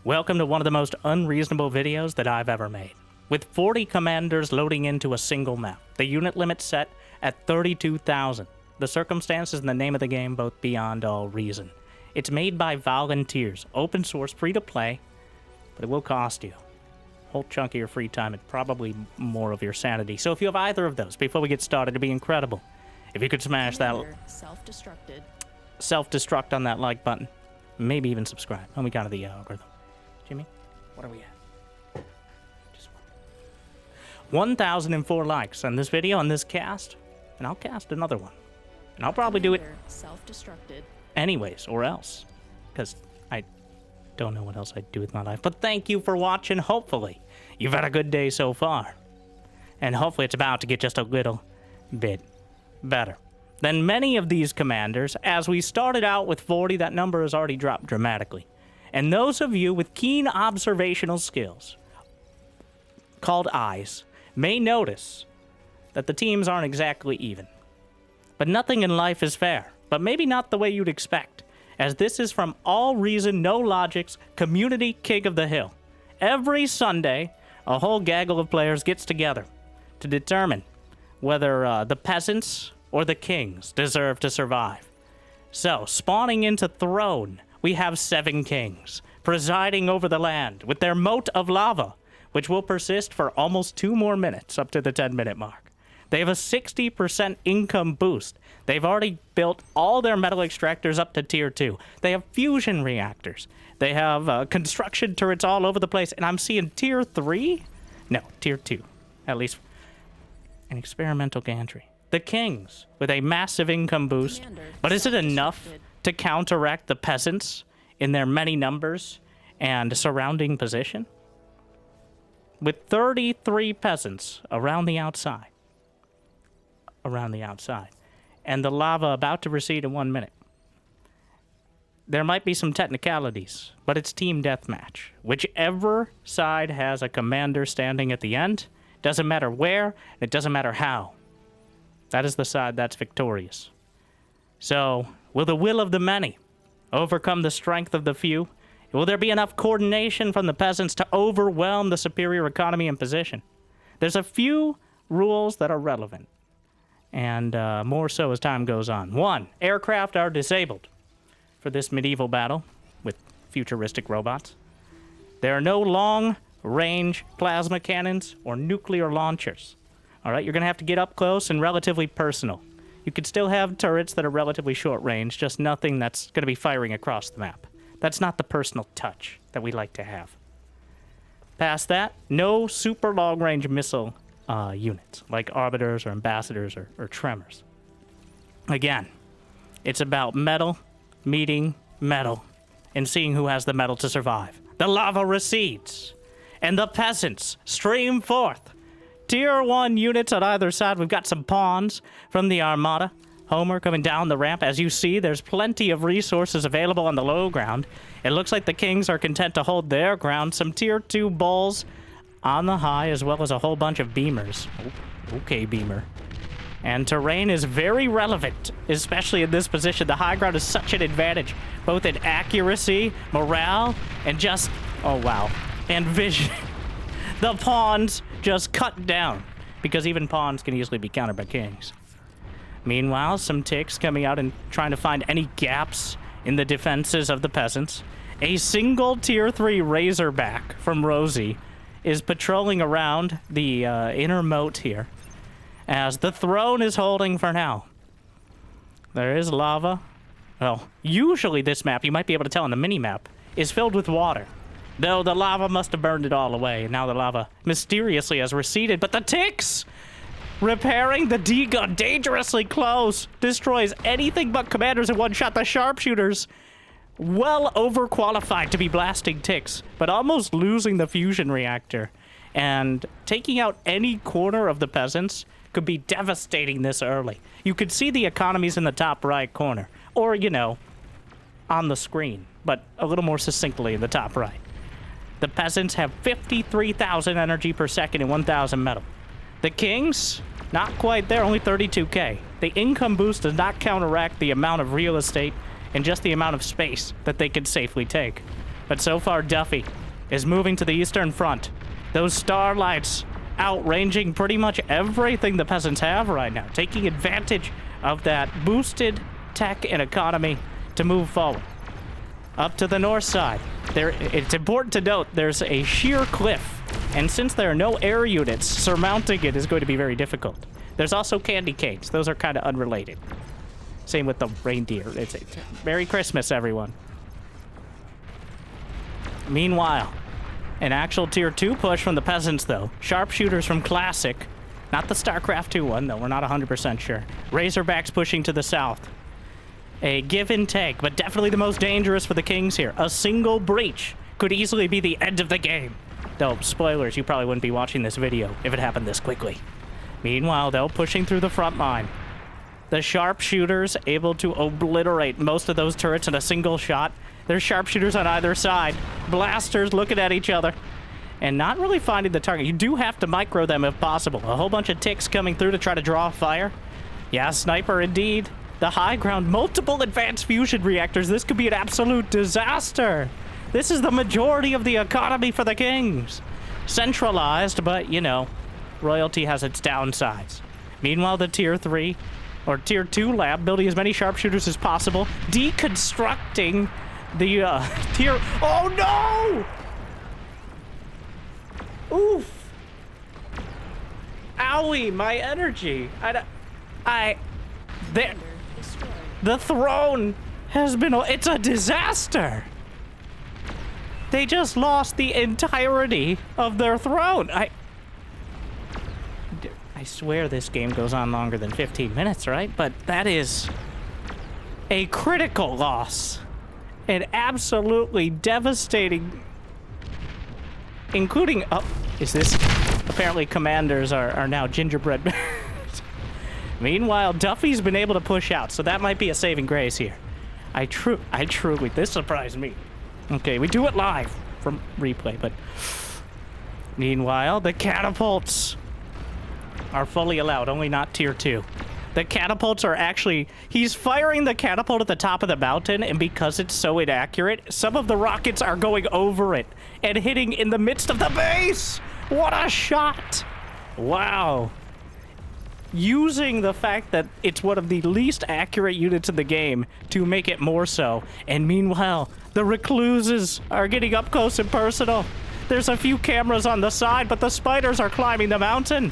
Welcome to one of the most unreasonable videos that I've ever made. With 40 commanders loading into a single map, the unit limit set at 32,000. The circumstances and the name of the game both beyond all reason. It's made by volunteers, open source, free to play, but it will cost you a whole chunk of your free time and probably more of your sanity. So if you have either of those, before we get started, it'd be incredible if you could smash that self-destruct on that like button. Maybe even subscribe. Oh, we got to the algorithm. Jimmy, what are we at? Just 1,004 likes on this video, on this cast, and I'll cast another one. And I'll probably do it self-destructed anyways, or else, because I don't know what else I'd do with my life. But thank you for watching. Hopefully, you've had a good day so far. And hopefully it's about to get just a little bit better than many of these commanders. As we started out with 40, that number has already dropped dramatically. And those of you with keen observational skills, called eyes, may notice that the teams aren't exactly even. But nothing in life is fair, but maybe not the way you'd expect, as this is from AllReasonNoLogic's Community King of the Hill. Every Sunday, a whole gaggle of players gets together to determine whether the peasants or the kings deserve to survive. So, spawning into Throne, we have 7 kings, presiding over the land with their moat of lava, which will persist for almost 2 more minutes, up to the 10-minute mark. They have a 60% income boost. They've already built all their metal extractors up to tier 2. They have fusion reactors. They have construction turrets all over the place, and I'm seeing tier 3? No, tier 2, at least an experimental gantry. The kings, with a massive income boost, but is it enough to counteract the peasants in their many numbers and surrounding position? With 33 peasants around the outside, and the lava about to recede in 1 minute. There might be some technicalities, but it's team deathmatch. Whichever side has a commander standing at the end, doesn't matter where, it doesn't matter how. That is the side that's victorious. So, will the will of the many overcome the strength of the few? Will there be enough coordination from the peasants to overwhelm the superior economy and position? There's a few rules that are relevant, and more so as time goes on. 1, aircraft are disabled for this medieval battle with futuristic robots. There are no long-range plasma cannons or nuclear launchers. All right, you're going to have to get up close and relatively personal. You could still have turrets that are relatively short-range, just nothing that's going to be firing across the map. That's not the personal touch that we like to have. Past that, no super long-range missile units, like arbiters or ambassadors or tremors. Again, it's about metal meeting metal and seeing who has the metal to survive. The lava recedes, and the peasants stream forth. Tier 1 units on either side. We've got some pawns from the Armada. Homer coming down the ramp. As you see, there's plenty of resources available on the low ground. It looks like the kings are content to hold their ground. Some tier 2 bulls on the high, as well as a whole bunch of beamers. Oh, okay, beamer. And terrain is very relevant, especially in this position. The high ground is such an advantage, both in accuracy, morale, and just, oh wow, and vision. The pawns just cut down, because even pawns can easily be countered by kings. Meanwhile, some ticks coming out and trying to find any gaps in the defenses of the peasants. A single tier 3 Razorback from Rosie is patrolling around the inner moat here, as the throne is holding for now. There is lava. Well, usually this map, you might be able to tell on the mini-map, is filled with water. Though the lava must have burned it all away, and now the lava mysteriously has receded. But the ticks! Repairing the D-gun dangerously close. Destroys anything but commanders in one shot. The sharpshooters, well overqualified to be blasting ticks, but almost losing the fusion reactor. And taking out any corner of the peasants could be devastating this early. You could see the economies in the top right corner. Or, you know, on the screen, but a little more succinctly in the top right. The peasants have 53,000 energy per second and 1,000 metal. The kings, not quite there, only 32k. The income boost does not counteract the amount of real estate and just the amount of space that they can safely take. But so far, Duffy is moving to the eastern front. Those starlights outranging pretty much everything the Peasants have right now, taking advantage of that boosted tech and economy to move forward. Up to the north side, it's important to note there's a sheer cliff, and since there are no air units, surmounting it is going to be very difficult. There's also candy canes. Those are kind of unrelated. Same with the reindeer. It's Merry Christmas, everyone. Meanwhile, an actual tier 2 push from the Peasants, though. Sharpshooters from Classic. Not the StarCraft 2 one, though. We're not 100% sure. Razorbacks pushing to the south. A give and take, but definitely the most dangerous for the Kings here. A single breach could easily be the end of the game. Though, spoilers, you probably wouldn't be watching this video if it happened this quickly. Meanwhile, though, pushing through the front line. The sharpshooters able to obliterate most of those turrets in a single shot. There's sharpshooters on either side. Blasters looking at each other. And not really finding the target. You do have to micro them if possible. A whole bunch of ticks coming through to try to draw fire. Yeah, sniper indeed. The high ground, multiple advanced fusion reactors. This could be an absolute disaster. This is the majority of the economy for the Kings. Centralized, but, you know, royalty has its downsides. Meanwhile, the tier 3 or tier 2 lab building as many sharpshooters as possible, deconstructing the tier... Oh, no! Oof. Owie, my energy. The throne has been... It's a disaster. They just lost the entirety of their throne. I swear this game goes on longer than 15 minutes, right? But that is a critical loss. An absolutely devastating... Including... Oh, is this... Apparently commanders are now gingerbread. Meanwhile, Duffy's been able to push out, so that might be a saving grace here. I truly... This surprised me. Okay, we do it live from replay, but... Meanwhile, the catapults are fully allowed, only not tier 2. The catapults are actually... He's firing the catapult at the top of the mountain, and because it's so inaccurate, some of the rockets are going over it and hitting in the midst of the base! What a shot! Wow. Using the fact that it's one of the least accurate units in the game to make it more so. And meanwhile, the recluses are getting up close and personal. There's a few cameras on the side, but the spiders are climbing the mountain.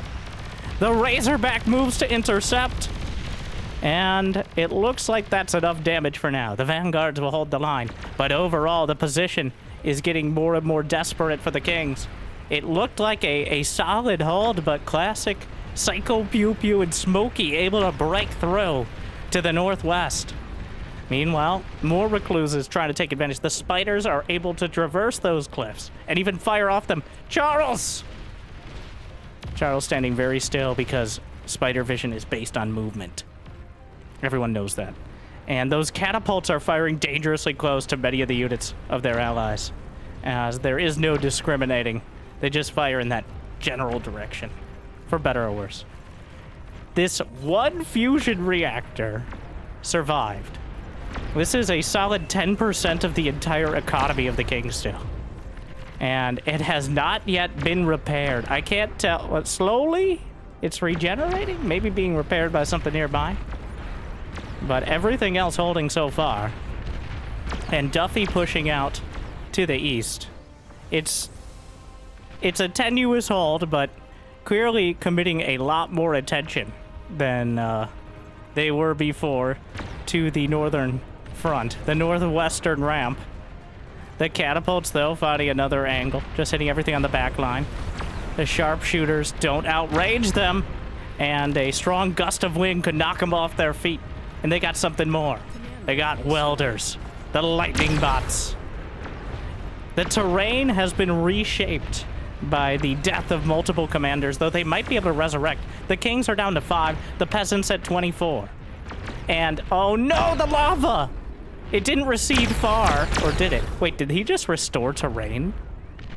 The Razorback moves to intercept. And it looks like that's enough damage for now. The Vanguards will hold the line. But overall, the position is getting more and more desperate for the Kings. It looked like a solid hold, but Classic, Psycho Pew Pew, and Smokey able to break through to the northwest. Meanwhile, more recluses trying to take advantage. The spiders are able to traverse those cliffs and even fire off them. Charles standing very still because spider vision is based on movement. Everyone knows that. And those catapults are firing dangerously close to many of the units of their allies, as there is no discriminating. They just fire in that general direction, for better or worse. This one fusion reactor survived. This is a solid 10% of the entire economy of the King still. And it has not yet been repaired. I can't tell. What, slowly? It's regenerating? Maybe being repaired by something nearby? But everything else holding so far. And Duffy pushing out to the east. It's a tenuous hold, but clearly committing a lot more attention than they were before to the northern front, the northwestern ramp. The catapults, though, finding another angle, just hitting everything on the back line. The sharpshooters don't outrange them, and a strong gust of wind could knock them off their feet. And they got something more. They got welders, the lightning bots. The terrain has been reshaped by the death of multiple commanders, though they might be able to resurrect. The Kings are down to 5, the Peasants at 24. And, oh no, the lava! It didn't recede far, or did it? Wait, did he just restore terrain?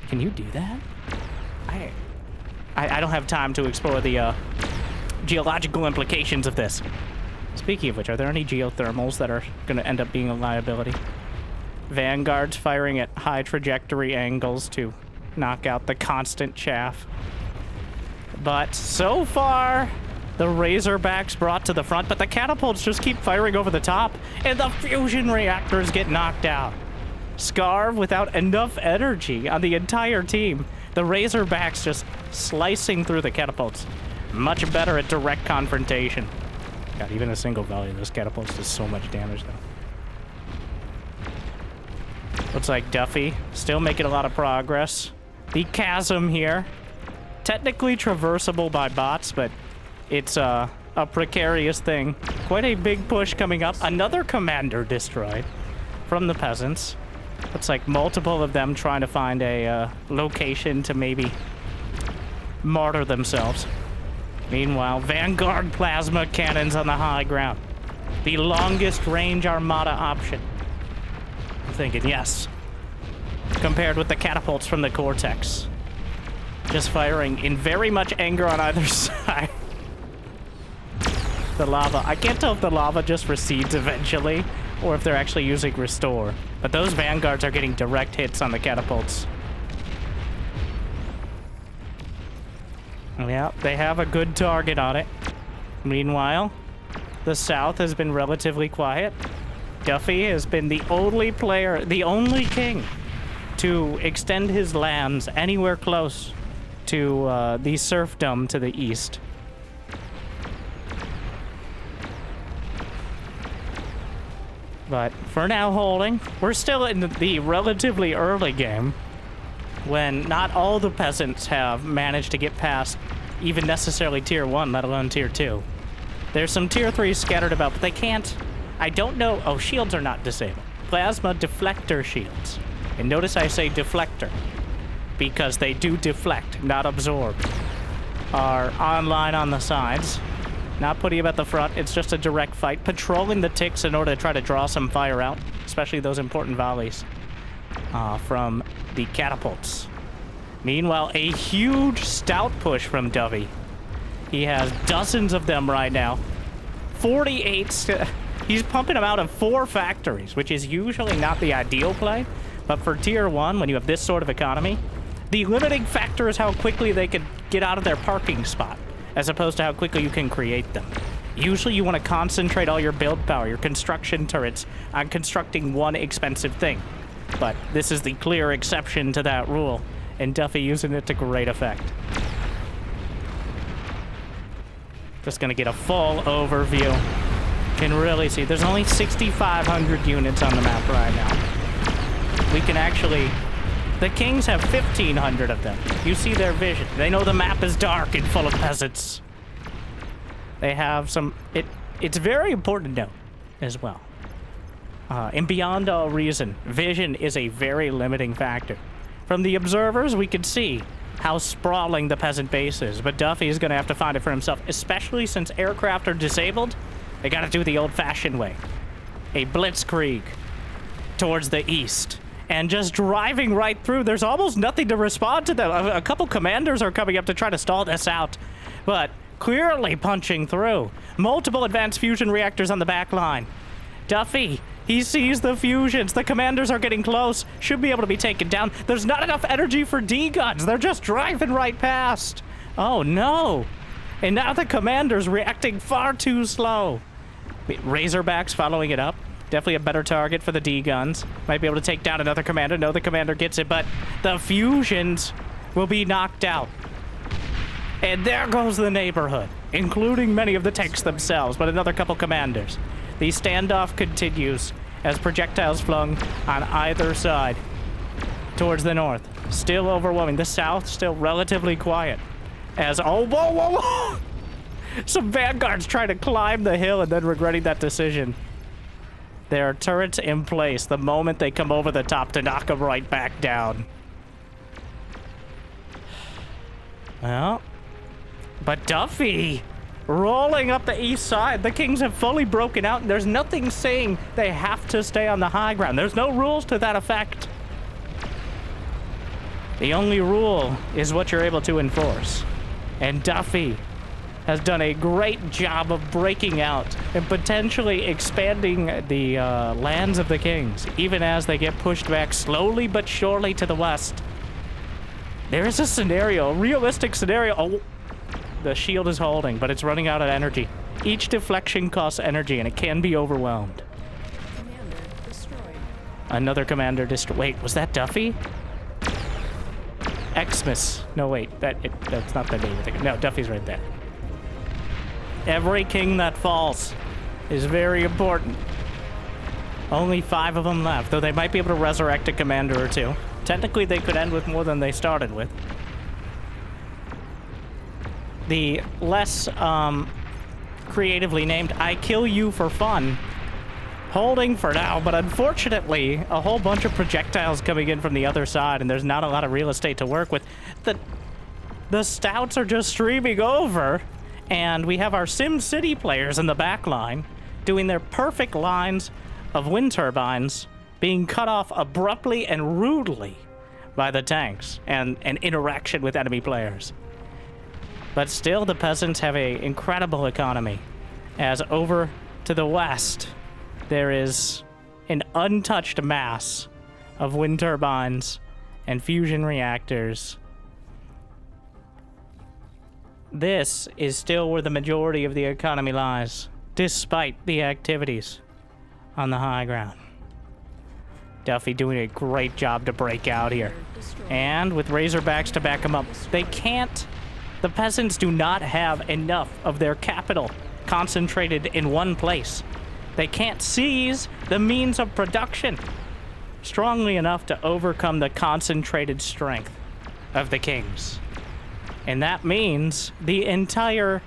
Can you do that? I don't have time to explore the geological implications of this. Speaking of which, are there any geothermals that are going to end up being a liability? Vanguards firing at high trajectory angles to knock out the constant chaff. But so far, the Razorbacks brought to the front, but the catapults just keep firing over the top, and the fusion reactors get knocked out. Scarv without enough energy on the entire team. The Razorbacks just slicing through the catapults. Much better at direct confrontation. God, even a single volley of those catapults does so much damage, though. Looks like Duffy still making a lot of progress. The chasm here, technically traversable by bots, but it's a precarious thing. Quite a big push coming up. Another commander destroyed from the Peasants. Looks like multiple of them trying to find a location to maybe martyr themselves. Meanwhile, Vanguard plasma cannons on the high ground. The longest range armada option. I'm thinking, yes. Compared with the catapults from the Cortex. Just firing in very much anger on either side. The lava. I can't tell if the lava just recedes eventually, or if they're actually using restore. But those Vanguards are getting direct hits on the catapults. Yeah, they have a good target on it. Meanwhile, the South has been relatively quiet. Duffy has been the only player, the only king, to extend his lands anywhere close to the serfdom to the east. But for now, holding. We're still in the relatively early game, when not all the Peasants have managed to get past even necessarily tier 1, let alone tier 2. There's some tier 3 scattered about, but they can't. I don't know. Oh, shields are not disabled. Plasma deflector shields. And notice I say deflector, because they do deflect, not absorb. Are online on the sides. Not putting him at the front. It's just a direct fight. Patrolling the ticks in order to try to draw some fire out, especially those important volleys from the catapults. Meanwhile, a huge stout push from Duffy. He has dozens of them right now. 48. He's pumping them out of 4 factories, which is usually not the ideal play. But for tier 1, when you have this sort of economy, the limiting factor is how quickly they can get out of their parking spot, as opposed to how quickly you can create them. Usually you want to concentrate all your build power, your construction turrets, on constructing one expensive thing. But this is the clear exception to that rule, and Duffy using it to great effect. Just gonna get a full overview. Can really see, there's only 6,500 units on the map right now. We can actually, the Kings have 1,500 of them. You see their vision. They know the map is dark and full of peasants. They have some, it's very important to note as well. And beyond all reason, vision is a very limiting factor. From the observers, we can see how sprawling the peasant base is, but Duffy is going to have to find it for himself, especially since aircraft are disabled. They got to do the old-fashioned way. A blitzkrieg towards the east. And just driving right through, there's almost nothing to respond to them. A couple commanders are coming up to try to stall this out, but clearly punching through. Multiple advanced fusion reactors on the back line. Duffy, he sees the fusions. The commanders are getting close. Should be able to be taken down. There's not enough energy for D-guns. They're just driving right past. Oh, no. And now the commander's reacting far too slow. Razorbacks following it up. Definitely a better target for the D-guns. Might be able to take down another commander. No, the commander gets it, but the fusions will be knocked out. And there goes the neighborhood, including many of the tanks themselves, but another couple commanders. The standoff continues as projectiles flung on either side towards the north. Still overwhelming. The south still relatively quiet. As, oh, whoa, whoa, whoa! Some vanguards trying to climb the hill and then regretting that decision. There are turrets in place the moment they come over the top to knock them right back down. Well, but Duffy rolling up the east side. The Kings have fully broken out, and there's nothing saying they have to stay on the high ground. There's no rules to that effect. The only rule is what you're able to enforce. And Duffy has done a great job of breaking out and potentially expanding the lands of the kings, even as they get pushed back slowly but surely to the west. There is a scenario, a realistic scenario. Oh, the shield is holding, but it's running out of energy. Each deflection costs energy, and it can be overwhelmed. Commander destroyed. Another commander destroyed. Wait, was that Duffy? Xmas. No, wait, that's not the name of it. No, Duffy's right there. Every king that falls is very important. Only 5 of them left, though they might be able to resurrect a commander or 2. Technically, they could end with more than they started with. The less creatively named I Kill You for Fun, holding for now, but unfortunately, a whole bunch of projectiles coming in from the other side, and there's not a lot of real estate to work with. The stouts are just streaming over, and we have our Sim City players in the back line doing their perfect lines of wind turbines being cut off abruptly and rudely by the tanks and an interaction with enemy players. But still, the peasants have an incredible economy, as over to the west, there is an untouched mass of wind turbines and fusion reactors. This is still where the majority of the economy lies, despite the activities on the high ground. Duffy doing a great job to break out here. And with Razorbacks to back him up, they can't. The peasants do not have enough of their capital concentrated in one place. They can't seize the means of production strongly enough to overcome the concentrated strength of the kings. And that means the entire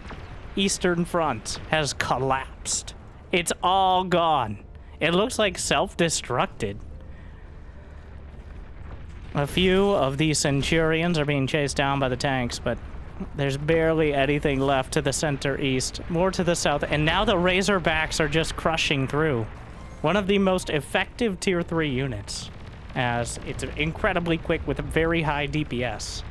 Eastern Front has collapsed. It's all gone. It looks like self-destructed. A few of these Centurions are being chased down by the tanks, but there's barely anything left to the center east, more to the south, and now the Razorbacks are just crushing through. One of the most effective tier 3 units, as it's incredibly quick with a very high DPS.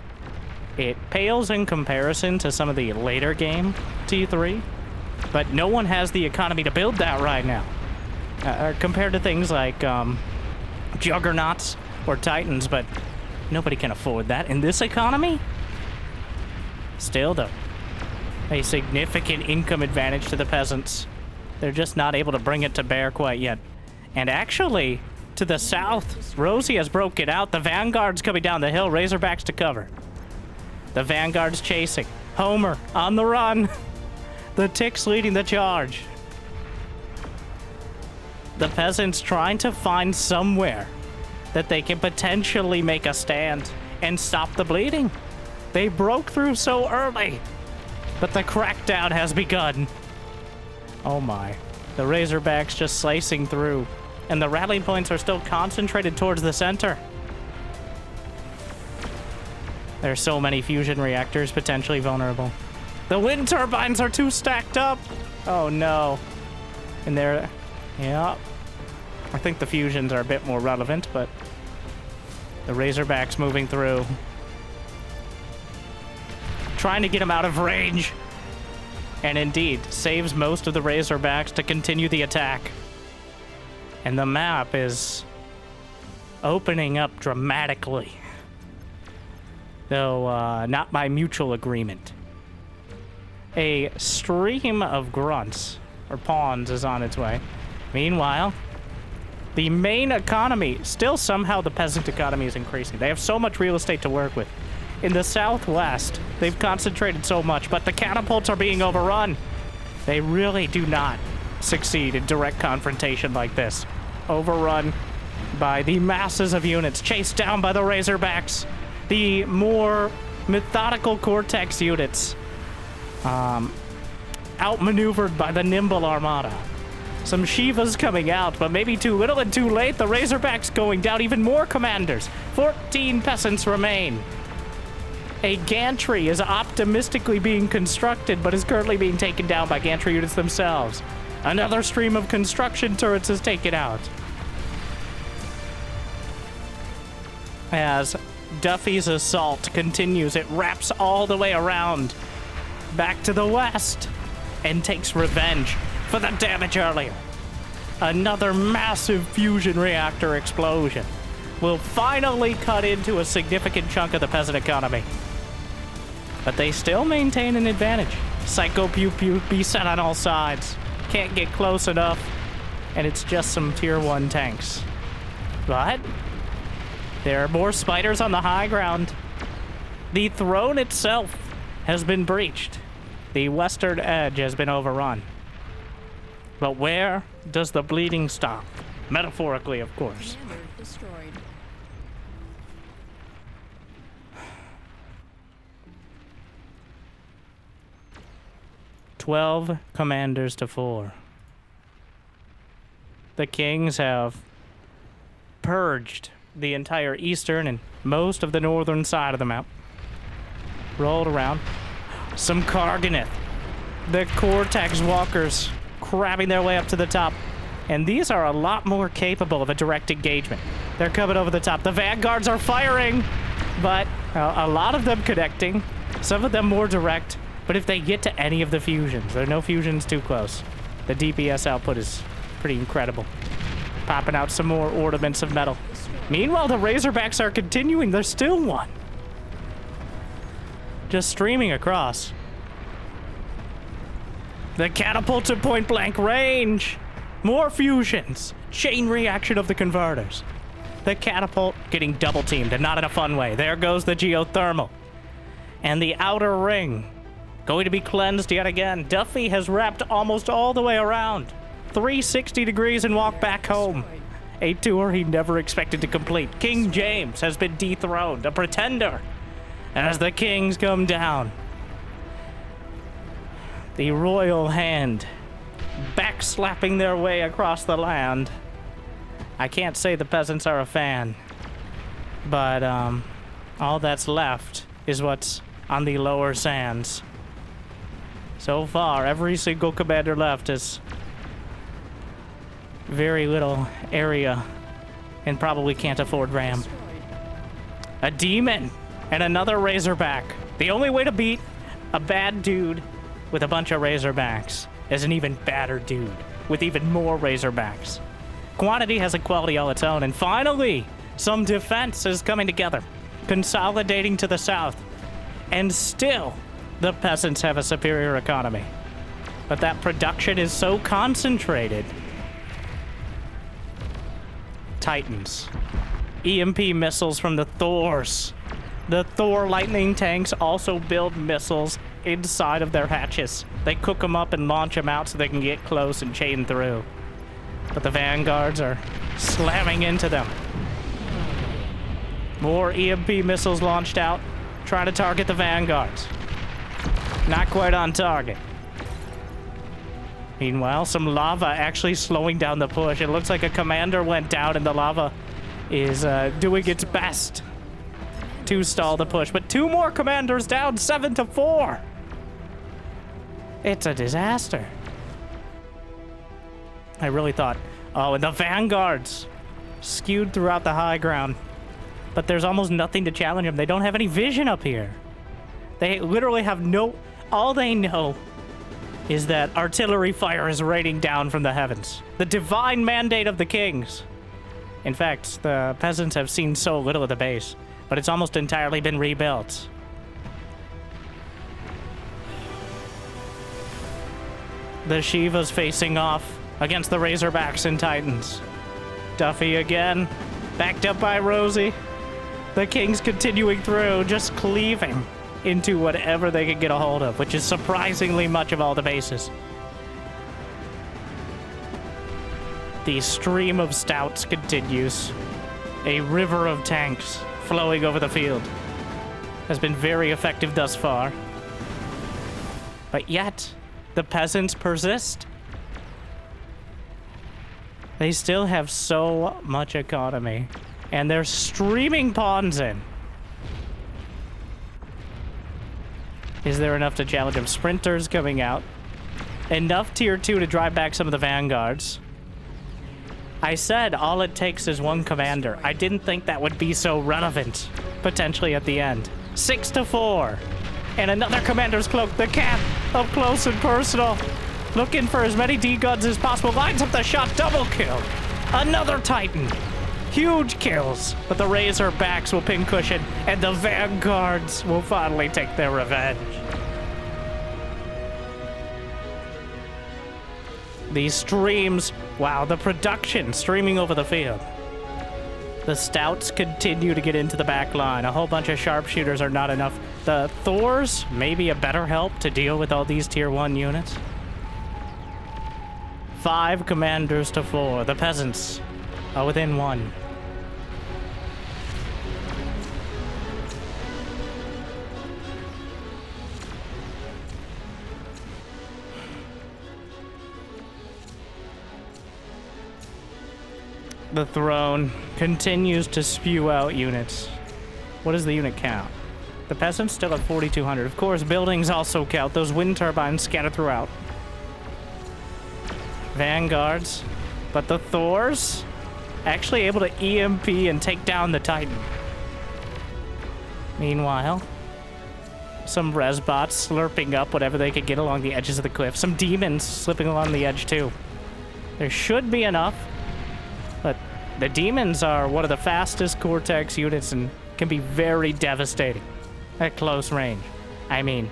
It pales in comparison to some of the later game T3, but no one has the economy to build that right now. Compared to things like juggernauts or titans, but nobody can afford that in this economy. Still, though, a significant income advantage to the peasants. They're just not able to bring it to bear quite yet. And actually, to the south, Rosie has broken out. The Vanguard's coming down the hill, Razorbacks to cover. The Vanguard's chasing. Homer on the run. The Ticks leading the charge. The peasants trying to find somewhere that they can potentially make a stand and stop the bleeding. They broke through so early, but the crackdown has begun. Oh my. The Razorbacks just slicing through, and the rally points are still concentrated towards the center. There's so many fusion reactors potentially vulnerable. The wind turbines are too stacked up. Oh no. And they're, yeah. I think the fusions are a bit more relevant, but the Razorbacks moving through. Trying to get him out of range. And indeed, saves most of the Razorbacks to continue the attack. And the map is opening up dramatically. Though not by mutual agreement. A stream of grunts, or pawns, is on its way. Meanwhile, the main economy, still somehow the peasant economy is increasing. They have so much real estate to work with. In the southwest, they've concentrated so much, but the catapults are being overrun. They really do not succeed in direct confrontation like this. Overrun by the masses of units, chased down by the Razorbacks. The more methodical Cortex units, outmaneuvered by the nimble Armada. Some Shivas coming out, but maybe too little and too late. The Razorbacks going down, even more commanders. 14 peasants remain. A gantry is optimistically being constructed, but is currently being taken down by gantry units themselves. Another stream of construction turrets is taken out. As Duffy's assault continues, it wraps all the way around back to the west and takes revenge for the damage earlier. Another massive fusion reactor explosion will finally cut into a significant chunk of the peasant economy. But they still maintain an advantage. Psycho Pew Pew beset on all sides. Can't get close enough, and it's just some tier 1 tanks. But there are more spiders on the high ground. The throne itself has been breached. The western edge has been overrun. But where does the bleeding stop? Metaphorically, of course. Commander destroyed. "12 commanders to 4. The kings have purged the entire eastern and most of the northern side of the map. Rolled around. Some Karganeth. The Cortex Walkers crabbing their way up to the top. And these are a lot more capable of a direct engagement. They're coming over the top. The Vanguards are firing, but a lot of them connecting. Some of them more direct. But if they get to any of the fusions, there are no fusions too close. The DPS output is pretty incredible. Popping out some more ornaments of metal. Meanwhile, the Razorbacks are continuing. There's still one. Just streaming across. The catapults at point blank range. More fusions. Chain reaction of the converters. The catapult getting double teamed, and not in a fun way. There goes the geothermal. And the outer ring going to be cleansed yet again. Duffy has wrapped almost all the way around. 360 degrees and walked back home. A tour he never expected to complete. King James has been dethroned, a pretender. As the kings come down, the royal hand backslapping their way across the land. I can't say the peasants are a fan, but all that's left is what's on the lower sands. So far, every single commander left is very little area and probably can't afford RAM. A demon and another Razorback. The only way to beat a bad dude with a bunch of Razorbacks is an even badder dude with even more Razorbacks. Quantity has a quality all its own, and finally, some defense is coming together, consolidating to the south, and still, the peasants have a superior economy. But that production is so concentrated. Titans. EMP missiles from the Thors. The Thor lightning tanks also build missiles inside of their hatches. They cook them up and launch them out so they can get close and chain through. But the Vanguards are slamming into them. More EMP missiles launched out, trying to target the Vanguards. Not quite on target. Meanwhile, some lava actually slowing down the push. It looks like a commander went down and the lava is doing its best to stall the push. But 2 more commanders down, 7-4. It's a disaster. I really thought, oh, and the Vanguards skewed throughout the high ground. But there's almost nothing to challenge them. They don't have any vision up here. They literally have no... All they know is that artillery fire is raining down from the heavens. The divine mandate of the kings. In fact, the peasants have seen so little of the base, but it's almost entirely been rebuilt. The Shivas facing off against the Razorbacks and Titans. Duffy again, backed up by Rosie. The kings continuing through, just cleaving into whatever they could get a hold of, which is surprisingly much of all the bases. The stream of stouts continues. A river of tanks flowing over the field. Has been very effective thus far. But yet, the peasants persist. They still have so much economy, and they're streaming pawns in. Is there enough to challenge them? Sprinters coming out. Enough tier 2 to drive back some of the Vanguards. I said all it takes is one commander. I didn't think that would be so relevant, potentially at the end. 6-4. And another commander's cloak. The cat, up close and personal. Looking for as many D-guns as possible. Lines up the shot, double kill. Another Titan. Huge kills. But the Razorbacks will pincushion, and the Vanguards will finally take their revenge. These streams, wow, the production streaming over the field. The Stouts continue to get into the back line. A whole bunch of sharpshooters are not enough. The Thors may be a better help to deal with all these tier 1 units. 5 commanders to 4. The Peasants are within 1. The Throne continues to spew out units. What is the unit count? The Peasants still at 4,200. Of course, buildings also count. Those wind turbines scattered throughout. Vanguards. But the Thors actually able to EMP and take down the Titan. Meanwhile, some Resbots slurping up whatever they could get along the edges of the cliff. Some demons slipping along the edge too. There should be enough. But the demons are one of the fastest Cortex units and can be very devastating at close range. I mean,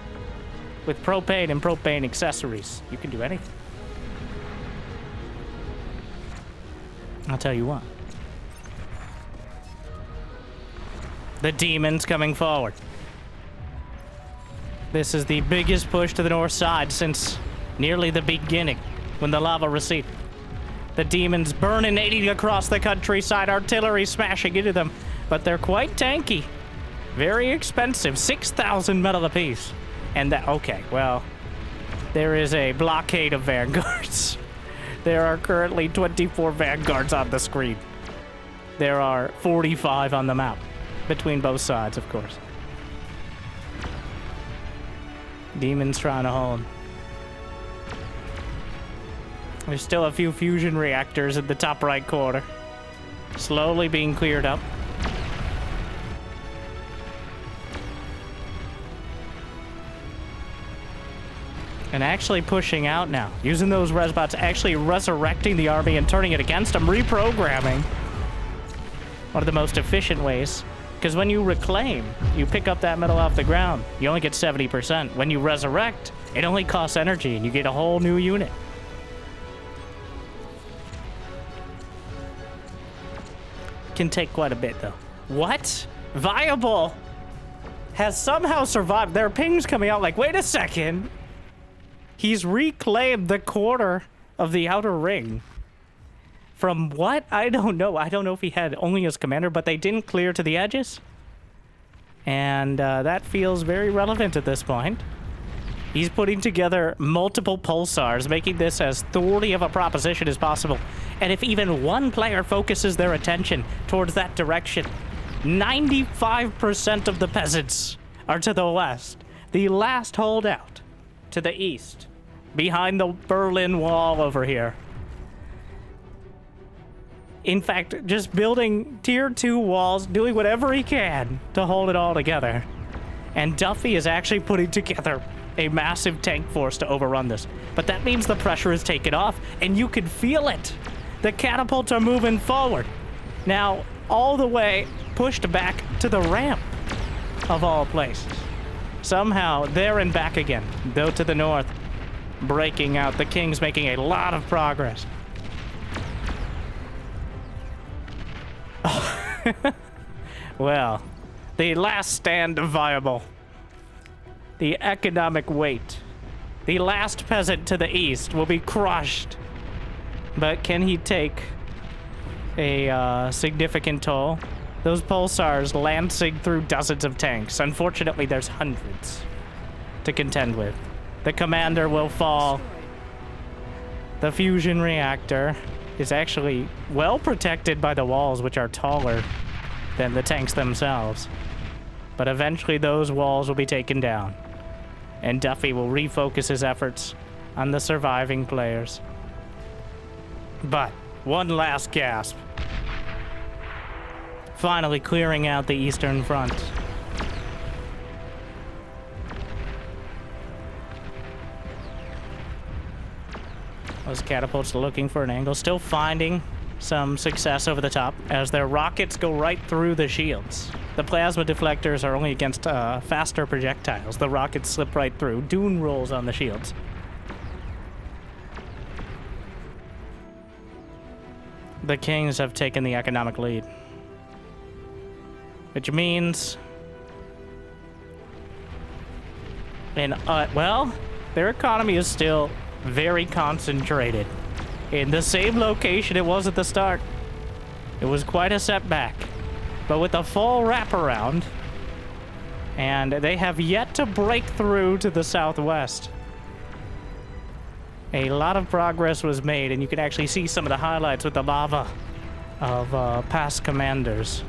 with propane and propane accessories, you can do anything. I'll tell you what. The demons coming forward. This is the biggest push to the north side since nearly the beginning when the lava receded. The demons burninating across the countryside, artillery smashing into them, but they're quite tanky. Very expensive, 6,000 metal apiece. And that, okay, well, there is a blockade of vanguards. There are currently 24 vanguards on the screen. There are 45 on the map, between both sides, of course. Demons trying to hold. There's still a few fusion reactors in the top right corner. Slowly being cleared up. And actually pushing out now. Using those Resbots, actually resurrecting the army and turning it against them. Reprogramming. One of the most efficient ways. Because when you reclaim, you pick up that metal off the ground. You only get 70%. When you resurrect, it only costs energy and you get a whole new unit. Can take quite a bit though. What? Viable has somehow survived. There are pings coming out like, wait a second. He's reclaimed the quarter of the outer ring. From what? I don't know. I don't know if he had only his commander, but they didn't clear to the edges. And that feels very relevant at this point. He's putting together multiple pulsars, making this as thorny of a proposition as possible. And if even one player focuses their attention towards that direction, 95% of the peasants are to the west. The last holdout to the east, behind the Berlin Wall over here. In fact, just building tier 2 walls, doing whatever he can to hold it all together. And Duffy is actually putting together a massive tank force to overrun this. But that means the pressure is taken off, and you can feel it. The catapults are moving forward. Now, all the way pushed back to the ramp, of all places. Somehow, there and back again, though to the north, breaking out. The King's making a lot of progress. Well, the last stand of Viable. The economic weight. The last peasant to the east will be crushed. But can he take a significant toll? Those pulsars lancing through dozens of tanks. Unfortunately, there's hundreds to contend with. The commander will fall. The fusion reactor is actually well protected by the walls, which are taller than the tanks themselves. But eventually those walls will be taken down. And Duffy will refocus his efforts on the surviving players. But one last gasp. Finally clearing out the Eastern Front. Those catapults looking for an angle, still finding some success over the top as their rockets go right through the shields. The plasma deflectors are only against faster projectiles. The rockets slip right through. Dune rolls on the shields. The Kings have taken the economic lead, which means, well, their economy is still very concentrated in the same location it was at the start. It was quite a setback, but with a full wraparound, and they have yet to break through to the southwest. A lot of progress was made, and you can actually see some of the highlights with the lava of past commanders.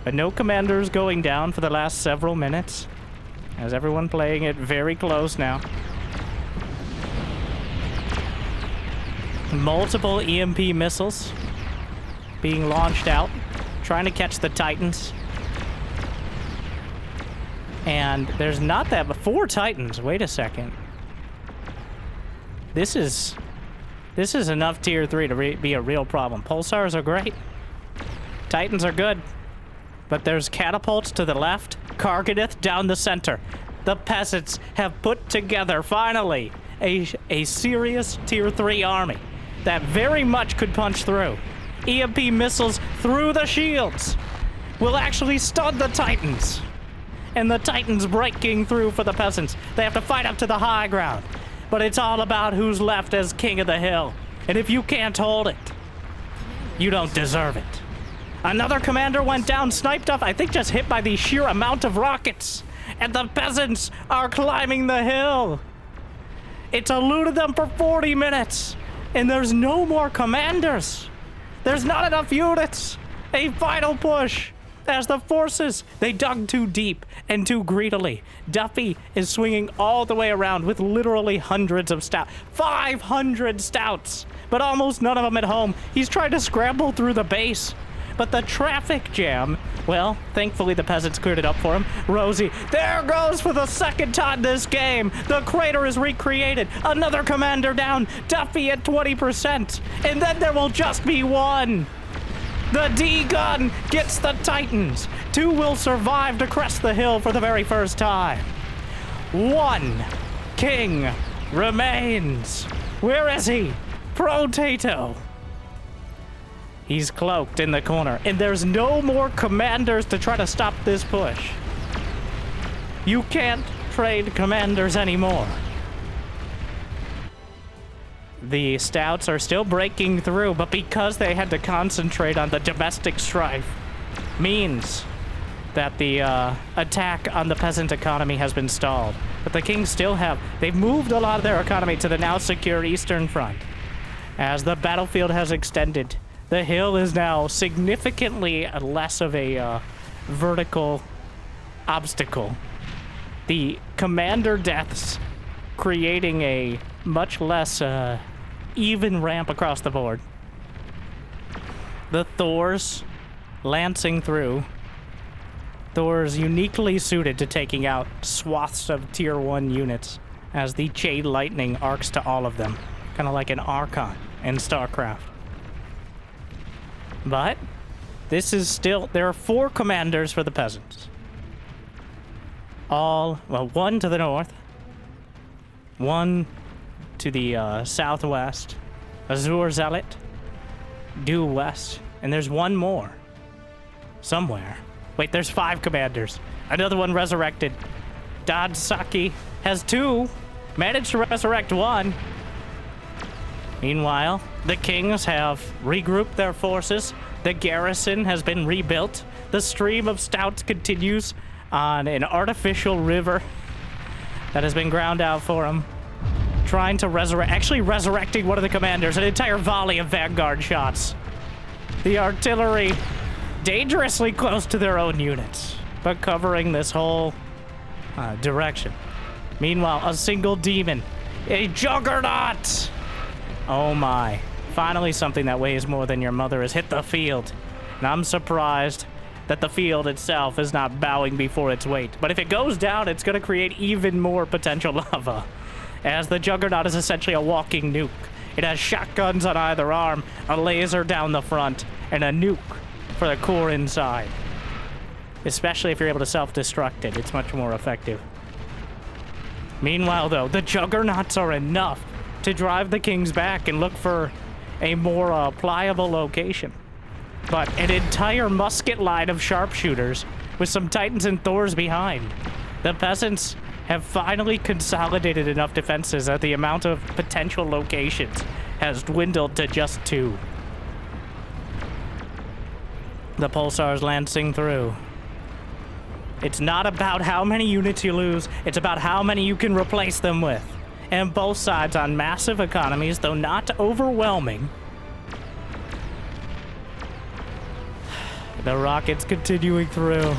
But no commanders going down for the last several minutes, as everyone playing it very close now. Multiple EMP missiles being launched out, trying to catch the Titans. And there's not that, but 4 Titans. Wait a second. This is enough tier 3 to be a real problem. Pulsars are great. Titans are good. But there's catapults to the left, Karganeth down the center. The Peasants have put together, finally, a serious tier 3 army that very much could punch through. EMP missiles through the shields will actually stun the Titans. And the Titans breaking through for the Peasants. They have to fight up to the high ground. But it's all about who's left as king of the hill. And if you can't hold it, you don't deserve it. Another commander went down, sniped off, I think just hit by the sheer amount of rockets. And the Peasants are climbing the hill. It's eluded them for 40 minutes. And there's no more commanders. There's not enough units. A final push. As the forces, they dug too deep and too greedily. Duffy is swinging all the way around with literally hundreds of stouts. 500 stouts, but almost none of them at home. He's trying to scramble through the base. But the traffic jam, well, thankfully the Peasants cleared it up for him. Rosie, there goes for the second time this game. The crater is recreated. Another commander down. Duffy at 20%. And then there will just be one. The D-gun gets the Titans. 2 will survive to crest the hill for the very first time. 1 king remains. Where is he? Potato. He's cloaked in the corner, and there's no more commanders to try to stop this push. You can't trade commanders anymore. The stouts are still breaking through, but because they had to concentrate on the domestic strife, means that the attack on the peasant economy has been stalled. But the Kings still have, they've moved a lot of their economy to the now secure Eastern Front. As the battlefield has extended, the hill is now significantly less of a vertical obstacle. The commander deaths creating a much less even ramp across the board. The Thors lancing through. Thors uniquely suited to taking out swaths of tier 1 units as the Chain Lightning arcs to all of them. Kind of like an Archon in StarCraft. But this is still, there are 4 commanders for the Peasants. All, well, 1 to the north, 1 to the southwest, Azure Zealot, due west, and there's 1 more somewhere. Wait, there's 5 commanders. Another one resurrected. Dadsaki has 2, managed to resurrect 1. Meanwhile, the Kings have regrouped their forces. The garrison has been rebuilt. The stream of stouts continues on an artificial river that has been ground out for them. Trying to resurrect, actually resurrecting one of the commanders, an entire volley of vanguard shots. The artillery dangerously close to their own units, but covering this whole direction. Meanwhile, a single demon, a juggernaut. Oh my. Finally something that weighs more than your mother has hit the field. And I'm surprised that the field itself is not bowing before its weight. But if it goes down, it's going to create even more potential lava. As the Juggernaut is essentially a walking nuke. It has shotguns on either arm, a laser down the front, and a nuke for the core inside. Especially if you're able to self-destruct it, it's much more effective. Meanwhile, though, the juggernauts are enough to drive the kings back and look for a more pliable location. But an entire musket line of sharpshooters with some titans and Thors behind. The peasants have finally consolidated enough defenses that the amount of potential locations has dwindled to just 2. The pulsars lancing through. It's not about how many units you lose, it's about how many you can replace them with. And both sides on massive economies, though not overwhelming. The rockets continuing through.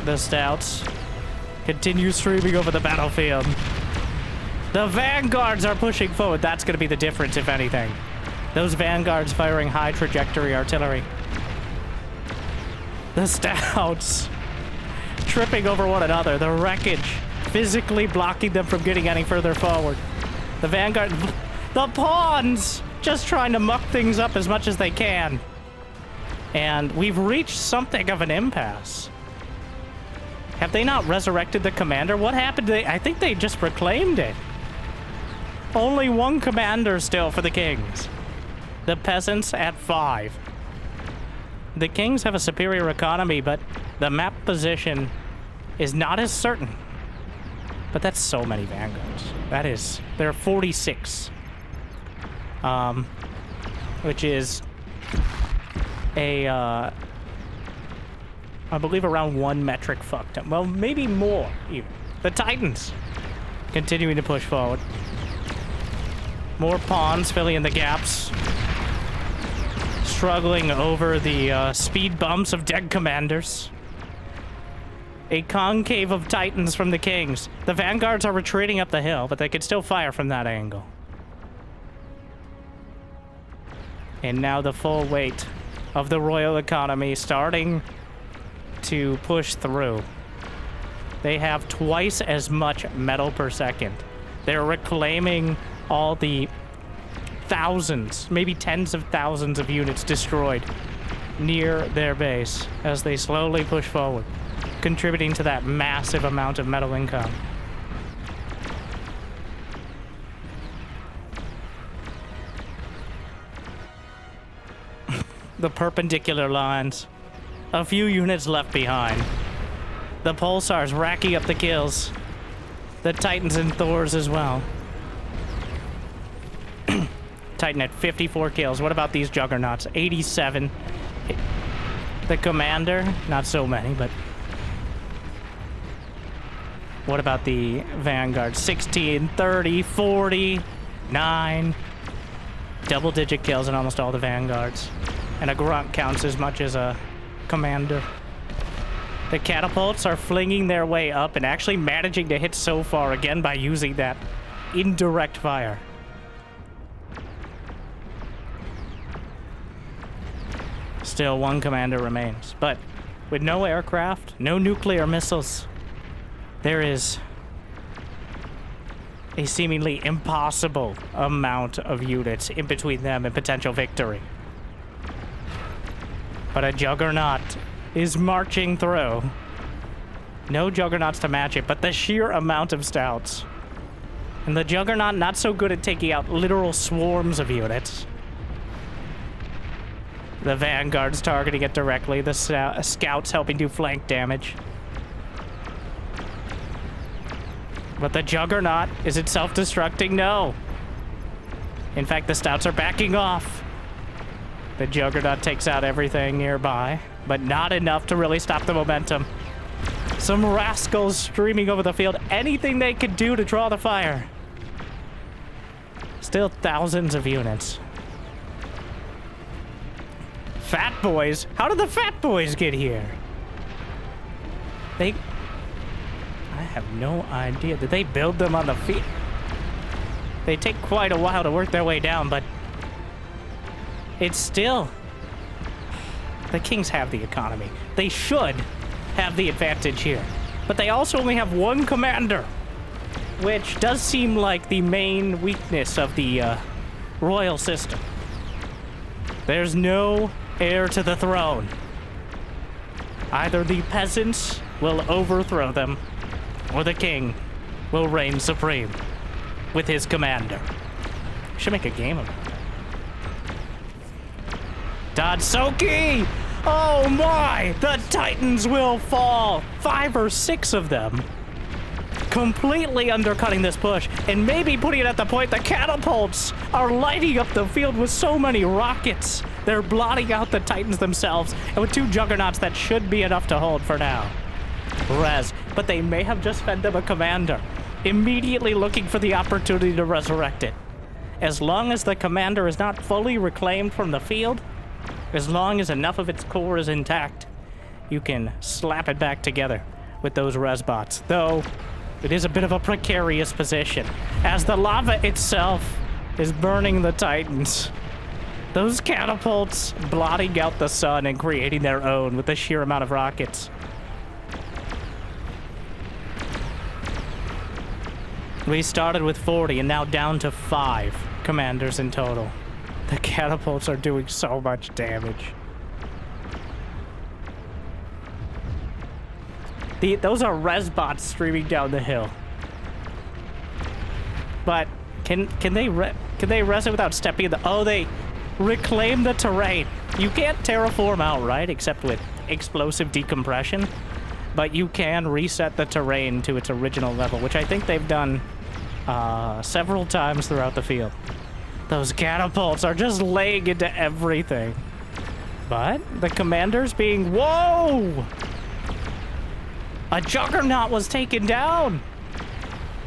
The stouts continue streaming over the battlefield. The vanguards are pushing forward. That's going to be the difference, if anything. Those vanguards firing high trajectory artillery. The stouts tripping over one another. The wreckage physically blocking them from getting any further forward. The vanguard... The pawns just trying to muck things up as much as they can. And we've reached something of an impasse. Have they not resurrected the commander? What happened? I think they just reclaimed it. Only one commander still for the kings. The peasants at 5. The kings have a superior economy, but the map position is not as certain. But that's so many vanguards. That is... There are 46. Which is a, I believe around 1 metric fucked up. Well, maybe more, even. The Titans continuing to push forward. More pawns filling in the gaps. Struggling over the speed bumps of dead commanders. A concave of Titans from the kings. The vanguards are retreating up the hill, but they can still fire from that angle. And now the full weight of the royal economy starting to push through. They have twice as much metal per second. They're reclaiming all the thousands, maybe tens of thousands of units destroyed near their base as they slowly push forward, contributing to that massive amount of metal income. The perpendicular lines. A few units left behind. The pulsars racking up the kills. The titans and Thors as well. Titan at 54 kills. What about these juggernauts? 87. The commander, not so many, but... What about the vanguard? 16, 30, 40, 9. Double-digit kills in almost all the vanguards. And a grunt counts as much as a commander. The catapults are flinging their way up and actually managing to hit so far, again, by using that indirect fire. Still, one commander remains. But with no aircraft, no nuclear missiles, there is a seemingly impossible amount of units in between them and potential victory. But a juggernaut is marching through. No juggernauts to match it, but the sheer amount of stouts. And the juggernaut not so good at taking out literal swarms of units. The vanguards targeting it directly, the scouts helping do flank damage. But the juggernaut, is it self-destructing? No. In fact, the stouts are backing off. The juggernaut takes out everything nearby, but not enough to really stop the momentum. Some rascals streaming over the field. Anything they could do to draw the fire. Still thousands of units. Fat boys? How did the fat boys get here? I have no idea. Did they build them on the field? They take quite a while to work their way down, but it's still... The kings have the economy. They should have the advantage here. But they also only have one commander, which does seem like the main weakness of the royal system. There's no heir to the throne. Either the peasants will overthrow them, or the king will reign supreme with his commander. Should make a game of it. Dodsoki! Oh my! The Titans will fall! 5 or 6 of them. Completely undercutting this push, and maybe putting it at the point the catapults are lighting up the field with so many rockets. They're blotting out the Titans themselves, and with 2 juggernauts, that should be enough to hold for now. Res, but they may have just fed them a commander, immediately looking for the opportunity to resurrect it. As long as the commander is not fully reclaimed from the field, as long as enough of its core is intact, you can slap it back together with those resbots. Though, it is a bit of a precarious position, as the lava itself is burning the Titans. Those catapults blotting out the sun and creating their own with the sheer amount of rockets. We started with 40 and now down to 5 commanders in total. The catapults are doing so much damage. Those are resbots streaming down the hill. But can they res it without stepping in the... Oh, they reclaim the terrain. You can't terraform outright except with explosive decompression, but you can reset the terrain to its original level, which I think they've done several times throughout the field. Those catapults are just laying into everything. But the commander's being... Whoa! A juggernaut was taken down!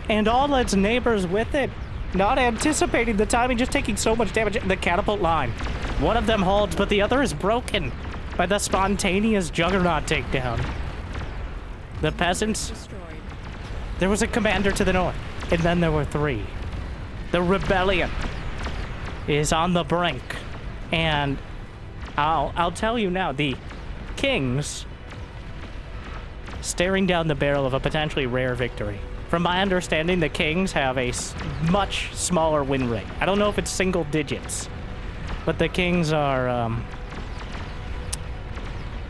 And all its neighbors with it. Not anticipating the timing, just taking so much damage. The catapult line. One of them holds, but the other is broken by the spontaneous juggernaut takedown. The peasants... Destroyed. There was a commander to the north, and then there were 3. The rebellion is on the brink, and I'll tell you now, the kings staring down the barrel of a potentially rare victory. From my understanding, the kings have a much smaller win rate. I don't know if it's single digits, but the kings are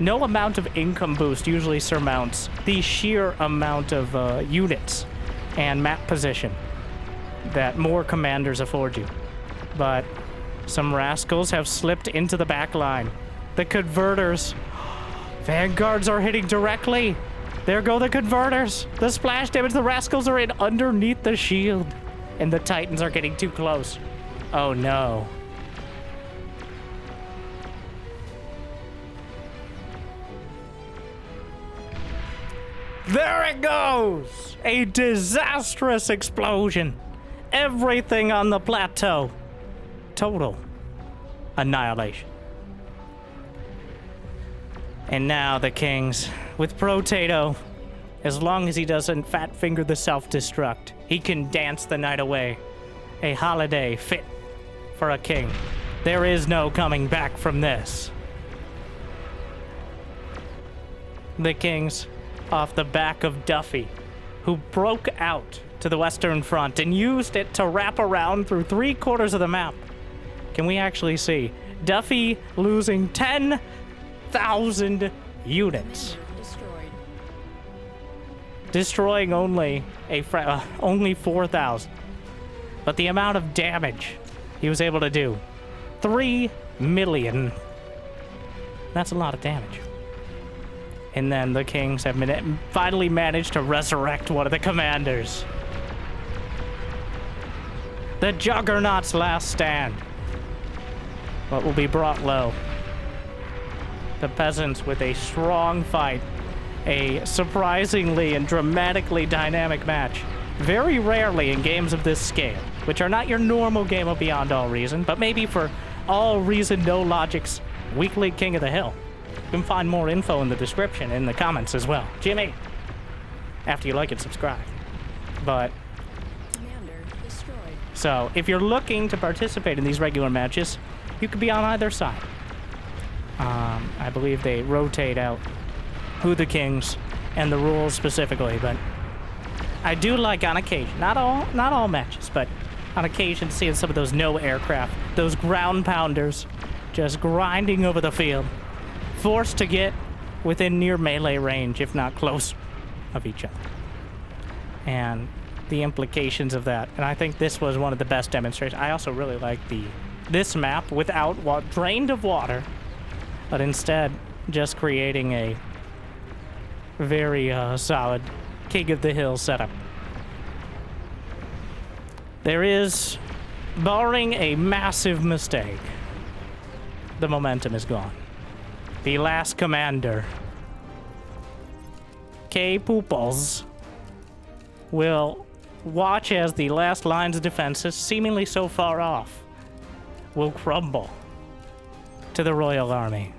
no amount of income boost usually surmounts the sheer amount of units and map position that more commanders afford you. But some rascals have slipped into the back line. The converters. Vanguards are hitting directly. There go the converters. The splash damage. The rascals are in underneath the shield. And the Titans are getting too close. Oh no. There it goes! A disastrous explosion. Everything on the plateau. Total annihilation. And now the kings with Potato. As long as he doesn't fat finger the self-destruct, he can dance the night away. A holiday fit for a king. There is no coming back from this. The kings off the back of Duffy, who broke out to the Western Front and used it to wrap around through 3/4 of the map. Can we actually see Duffy losing 10,000 units? Commander destroyed. Destroying only only 4,000. But the amount of damage he was able to do, 3 million. That's a lot of damage. And then the kings have finally managed to resurrect one of the commanders. The Juggernaut's last stand. What will be brought low. The peasants with a strong fight. A surprisingly and dramatically dynamic match. Very rarely in games of this scale, which are not your normal game of Beyond All Reason, but maybe for AllReasonNoLogic's weekly King of the Hill. You can find more info in the description, in the comments as well. Jimmy, after you like and subscribe. But, Commander destroyed. so, if you're looking to participate in these regular matches, you could be on either side. I believe they rotate out who the kings and the rules specifically, but I do like on occasion, not all matches, but on occasion seeing some of those no aircraft, those ground pounders just grinding over the field, forced to get within near melee range, if not close, of each other. And the implications of that. And I think this was one of the best demonstrations. I also really like this map without drained of water, but instead just creating a very solid King of the Hill setup. There is, barring a massive mistake, the momentum is gone. The last commander, K. Pooples, will watch as the last lines of defenses, seemingly so far off, will crumble to the Royal Army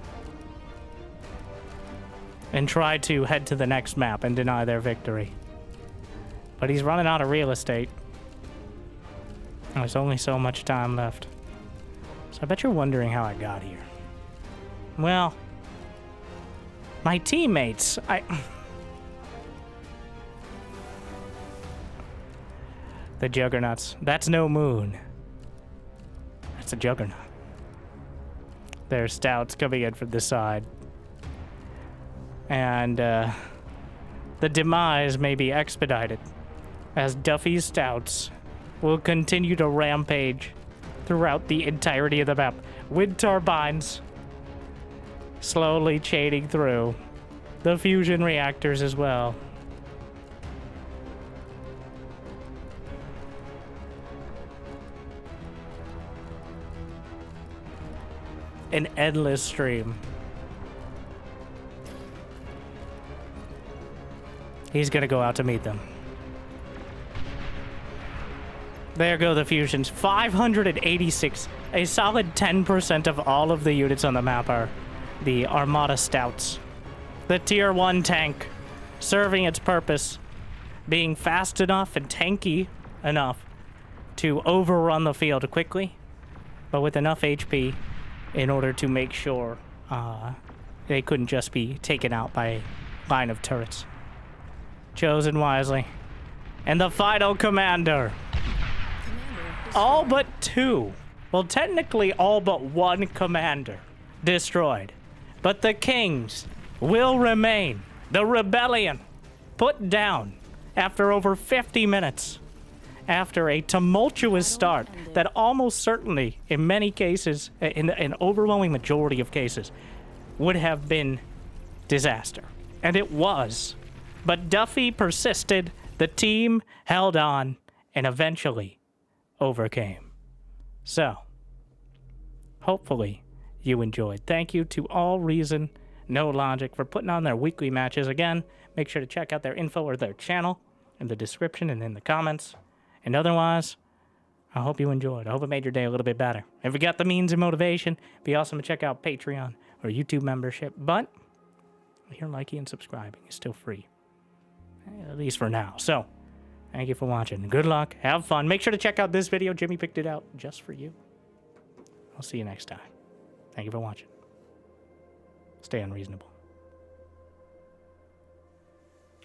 and try to head to the next map and deny their victory. But he's running out of real estate. There's only so much time left. So I bet you're wondering how I got here. Well, my teammates, the juggernauts. That's no moon. That's a juggernaut. There's stouts coming in from the side. And the demise may be expedited as Duffy's stouts will continue to rampage throughout the entirety of the map. Wind turbines slowly chaining through. The fusion reactors as well. An endless stream. He's gonna go out to meet them. There go the fusions. 586. A solid 10% of all of the units on the map are the Armada Stouts. The Tier 1 tank, serving its purpose, being fast enough and tanky enough to overrun the field quickly, but with enough HP in order to make sure they couldn't just be taken out by a line of turrets. Chosen wisely. And the final commander. All but two. Well, technically all but one commander destroyed. But the kings will remain. The rebellion put down after over 50 minutes. After a tumultuous start that almost certainly, in many cases, in an overwhelming majority of cases, would have been disaster. And it was. But Duffy persisted, the team held on, and eventually overcame. So, hopefully you enjoyed. Thank you to AllReasonNoLogic for putting on their weekly matches. Again, make sure to check out their info or their channel in the description and in the comments. And otherwise, I hope you enjoyed. I hope it made your day a little bit better. If you got the means and motivation, be awesome to check out Patreon or YouTube membership. But your liking and subscribing is still free. At least for now. So, thank you for watching. Good luck. Have fun. Make sure to check out this video. Jimmy picked it out just for you. I'll see you next time. Thank you for watching. Stay unreasonable.